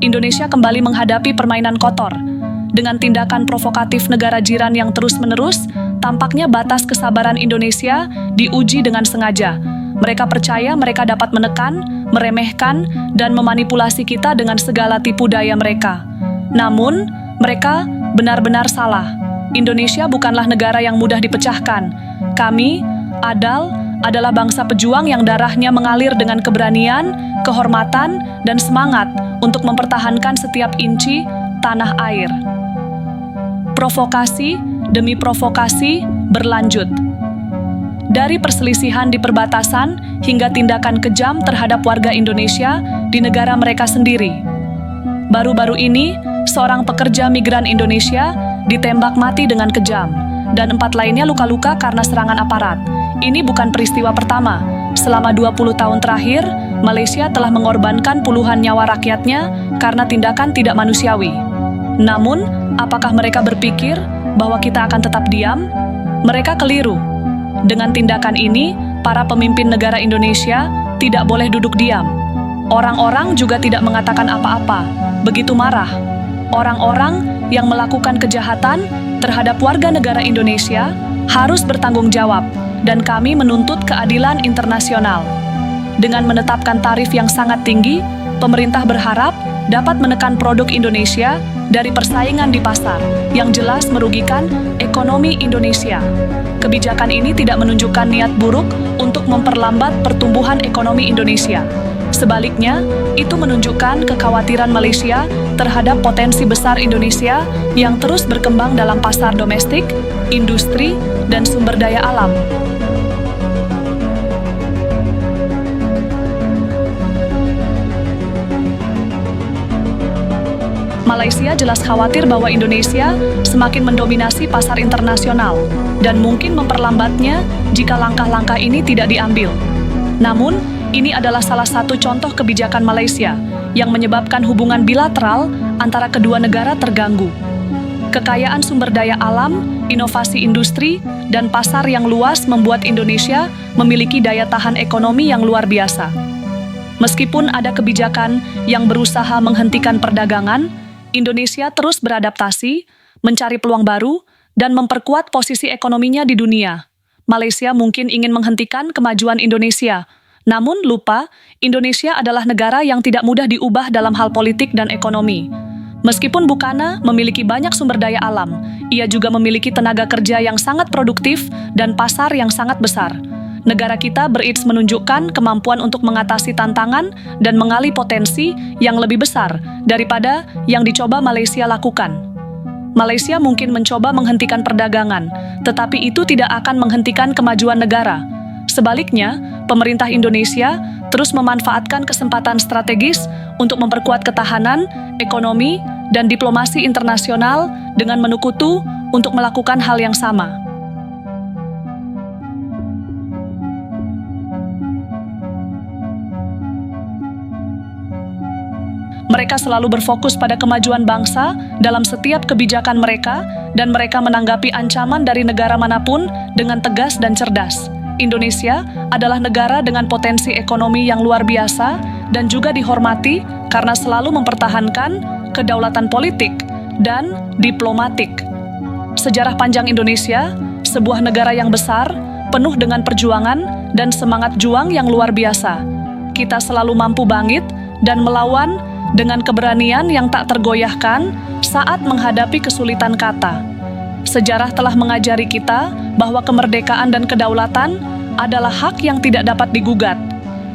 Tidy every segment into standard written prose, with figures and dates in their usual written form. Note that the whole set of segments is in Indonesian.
Indonesia kembali menghadapi permainan kotor. Dengan tindakan provokatif negara jiran yang terus-menerus, tampaknya batas kesabaran Indonesia diuji dengan sengaja. Mereka percaya mereka dapat menekan, meremehkan, dan memanipulasi kita dengan segala tipu daya mereka. Namun, mereka benar-benar salah. Indonesia bukanlah negara yang mudah dipecahkan. Kami, ADAL, adalah bangsa pejuang yang darahnya mengalir dengan keberanian, kehormatan, dan semangat untuk mempertahankan setiap inci tanah air. Provokasi demi provokasi berlanjut. Dari perselisihan di perbatasan hingga tindakan kejam terhadap warga Indonesia di negara mereka sendiri. Baru-baru ini, seorang pekerja migran Indonesia ditembak mati dengan kejam, dan 4 lainnya luka-luka karena serangan aparat. Ini bukan peristiwa pertama. Selama 20 tahun terakhir, Malaysia telah mengorbankan puluhan nyawa rakyatnya karena tindakan tidak manusiawi. Namun, apakah mereka berpikir bahwa kita akan tetap diam? Mereka keliru. Dengan tindakan ini, para pemimpin negara Indonesia tidak boleh duduk diam. Orang-orang juga tidak mengatakan apa-apa, begitu marah. Orang-orang yang melakukan kejahatan terhadap warga negara Indonesia harus bertanggung jawab, dan kami menuntut keadilan internasional. Dengan menetapkan tarif yang sangat tinggi, pemerintah berharap dapat menekan produk Indonesia dari persaingan di pasar yang jelas merugikan ekonomi Indonesia. Kebijakan ini tidak menunjukkan niat buruk untuk memperlambat pertumbuhan ekonomi Indonesia. Sebaliknya, itu menunjukkan kekhawatiran Malaysia terhadap potensi besar Indonesia yang terus berkembang dalam pasar domestik, industri, dan sumber daya alam. Malaysia jelas khawatir bahwa Indonesia semakin mendominasi pasar internasional dan mungkin memperlambatnya jika langkah-langkah ini tidak diambil. Namun, ini adalah salah satu contoh kebijakan Malaysia yang menyebabkan hubungan bilateral antara kedua negara terganggu. Kekayaan sumber daya alam, inovasi industri, dan pasar yang luas membuat Indonesia memiliki daya tahan ekonomi yang luar biasa. Meskipun ada kebijakan yang berusaha menghentikan perdagangan, Indonesia terus beradaptasi, mencari peluang baru, dan memperkuat posisi ekonominya di dunia. Malaysia mungkin ingin menghentikan kemajuan Indonesia, namun lupa, Indonesia adalah negara yang tidak mudah diubah dalam hal politik dan ekonomi. Meskipun Bukana memiliki banyak sumber daya alam, ia juga memiliki tenaga kerja yang sangat produktif dan pasar yang sangat besar. Negara kita bereits menunjukkan kemampuan untuk mengatasi tantangan dan mengali potensi yang lebih besar daripada yang dicoba Malaysia lakukan. Malaysia mungkin mencoba menghentikan perdagangan, tetapi itu tidak akan menghentikan kemajuan negara. Sebaliknya, pemerintah Indonesia terus memanfaatkan kesempatan strategis untuk memperkuat ketahanan, ekonomi, dan diplomasi internasional dengan menekutu untuk melakukan hal yang sama. Mereka selalu berfokus pada kemajuan bangsa dalam setiap kebijakan mereka, dan mereka menanggapi ancaman dari negara manapun dengan tegas dan cerdas. Indonesia adalah negara dengan potensi ekonomi yang luar biasa dan juga dihormati karena selalu mempertahankan kedaulatan politik dan diplomatik. Sejarah panjang Indonesia, sebuah negara yang besar, penuh dengan perjuangan dan semangat juang yang luar biasa. Kita selalu mampu bangkit dan melawan dengan keberanian yang tak tergoyahkan saat menghadapi kesulitan kata. Sejarah telah mengajari kita bahwa kemerdekaan dan kedaulatan adalah hak yang tidak dapat digugat.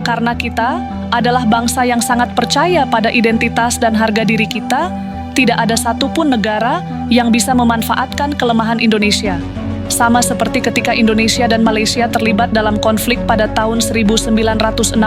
Karena kita adalah bangsa yang sangat percaya pada identitas dan harga diri kita, tidak ada satupun negara yang bisa memanfaatkan kelemahan Indonesia. Sama seperti ketika Indonesia dan Malaysia terlibat dalam konflik pada tahun 1963,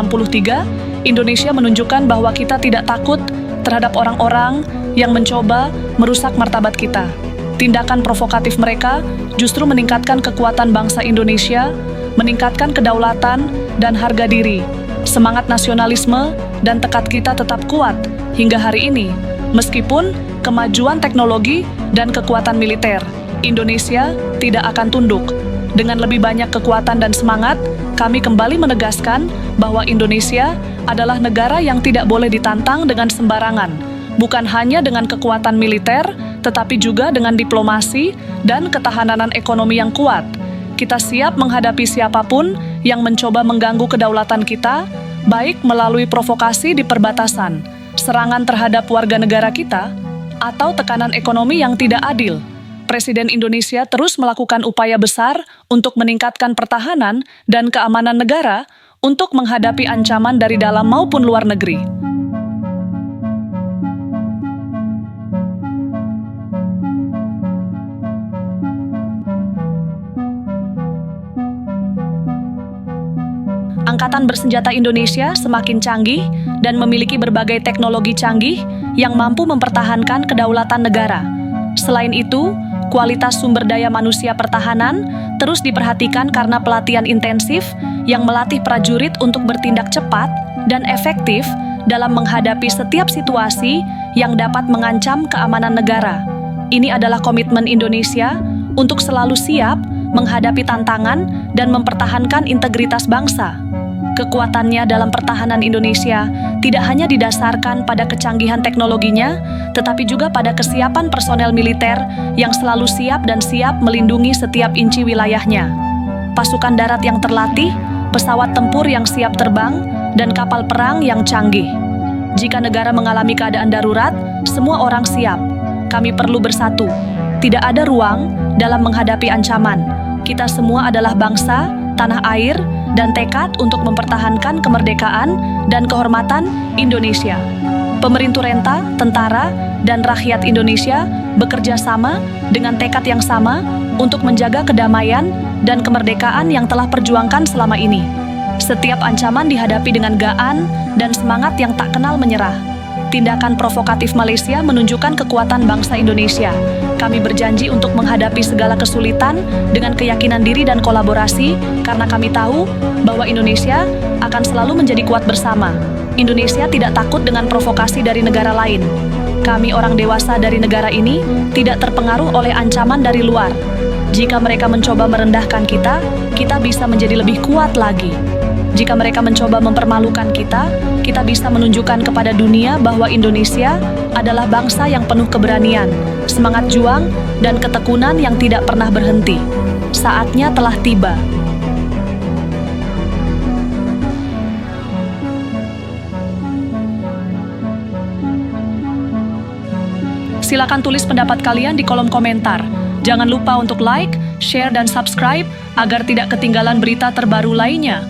Indonesia menunjukkan bahwa kita tidak takut terhadap orang-orang yang mencoba merusak martabat kita. Tindakan provokatif mereka justru meningkatkan kekuatan bangsa Indonesia, meningkatkan kedaulatan dan harga diri. Semangat nasionalisme dan tekad kita tetap kuat hingga hari ini. Meskipun kemajuan teknologi dan kekuatan militer, Indonesia tidak akan tunduk. Dengan lebih banyak kekuatan dan semangat, kami kembali menegaskan bahwa Indonesia adalah negara yang tidak boleh ditantang dengan sembarangan. bukan hanya dengan kekuatan militer, tetapi juga dengan diplomasi dan ketahanan ekonomi yang kuat. Kita siap menghadapi siapapun yang mencoba mengganggu kedaulatan kita, baik melalui provokasi di perbatasan, serangan terhadap warga negara kita, atau tekanan ekonomi yang tidak adil. Presiden Indonesia terus melakukan upaya besar untuk meningkatkan pertahanan dan keamanan negara untuk menghadapi ancaman dari dalam maupun luar negeri. Angkatan Bersenjata Indonesia semakin canggih dan memiliki berbagai teknologi canggih yang mampu mempertahankan kedaulatan negara. Selain itu, kualitas sumber daya manusia pertahanan terus diperhatikan karena pelatihan intensif yang melatih prajurit untuk bertindak cepat dan efektif dalam menghadapi setiap situasi yang dapat mengancam keamanan negara. Ini adalah komitmen Indonesia untuk selalu siap menghadapi tantangan dan mempertahankan integritas bangsa. Kekuatannya dalam pertahanan Indonesia tidak hanya didasarkan pada kecanggihan teknologinya, tetapi juga pada kesiapan personel militer yang selalu siap dan siap melindungi setiap inci wilayahnya. Pasukan darat yang terlatih, pesawat tempur yang siap terbang, dan kapal perang yang canggih. Jika negara mengalami keadaan darurat, semua orang siap. Kami perlu bersatu. Tidak ada ruang dalam menghadapi ancaman. Kita semua adalah bangsa, tanah air, dan tekad untuk mempertahankan kemerdekaan dan kehormatan Indonesia. Pemerintah renta, tentara, dan rakyat Indonesia bekerja sama dengan tekad yang sama untuk menjaga kedamaian dan kemerdekaan yang telah perjuangkan selama ini. Setiap ancaman dihadapi dengan gaan dan semangat yang tak kenal menyerah. Tindakan provokatif Malaysia menunjukkan kekuatan bangsa Indonesia. Kami berjanji untuk menghadapi segala kesulitan dengan keyakinan diri dan kolaborasi, karena kami tahu bahwa Indonesia akan selalu menjadi kuat bersama. Indonesia tidak takut dengan provokasi dari negara lain. Kami orang dewasa dari negara ini tidak terpengaruh oleh ancaman dari luar. Jika mereka mencoba merendahkan kita, kita bisa menjadi lebih kuat lagi. Jika mereka mencoba mempermalukan kita, kita bisa menunjukkan kepada dunia bahwa Indonesia adalah bangsa yang penuh keberanian, semangat juang, dan ketekunan yang tidak pernah berhenti. Saatnya telah tiba. Silakan tulis pendapat kalian di kolom komentar. Jangan lupa untuk like, share, dan subscribe agar tidak ketinggalan berita terbaru lainnya.